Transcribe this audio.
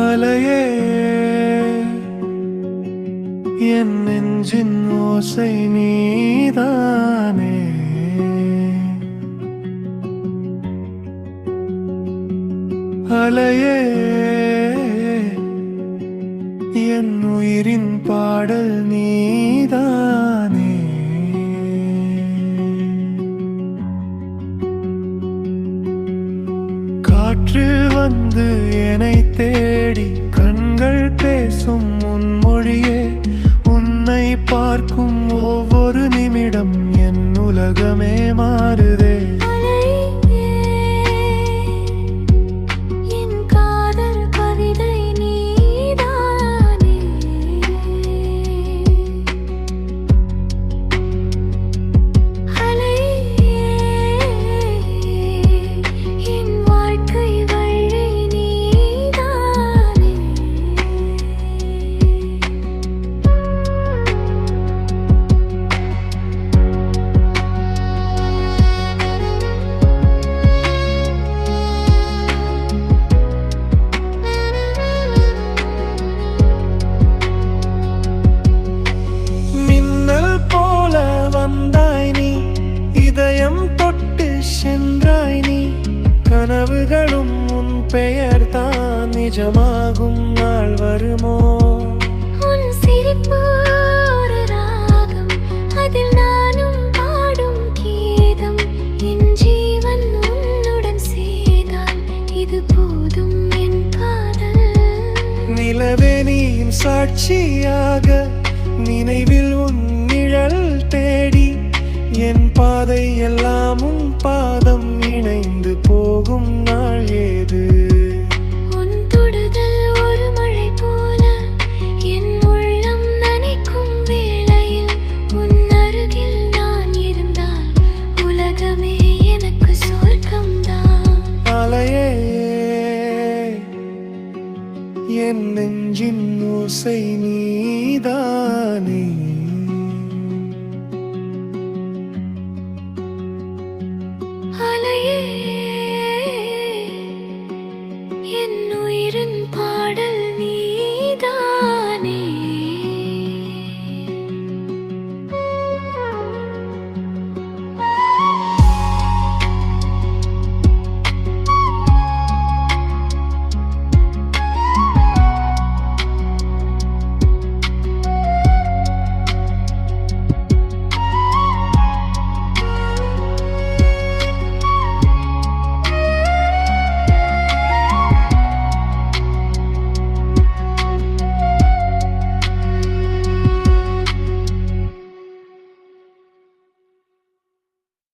அலையே என் நெஞ்சின் ஓசை நீதானே. அலையே என் உயிரின் பாடல் நீதானே. காற்று வந்து என்னை தேடி கண்கள் பேசும் உன் மொழியே. உன்னை பார்க்கும் ஒவ்வொரு நிமிடம் என் உலகமே மாறுதே. சென்றாய் நீ, கனவுகளும் உன் பெயர் தான் நிஜமாகும் நாள் வருமோ? உன் சிரிப்பு ஒரு ராகம், அதில் நானும் பாடும் கீதம். என் ஜீவன் உன்னுடன் சேர்ந்தால் இது போதும் என் காதல். நிலவே நீயும் சாட்சியாக நினைவில் உன் நிழல் தேடி என் பாதை எல்லாம் உன் பாதம் இணைந்து போகும் நாள் ஏது? உன் தொடுதல் ஒரு மழை போல என் உள்ளம் நனைக்கும் வேளையில் உன் அருகில் நான் இருந்தால் உலகமே எனக்கு சொர்க்கம்தான். அலையே என் நெஞ்சின் ஓசை நீதானே.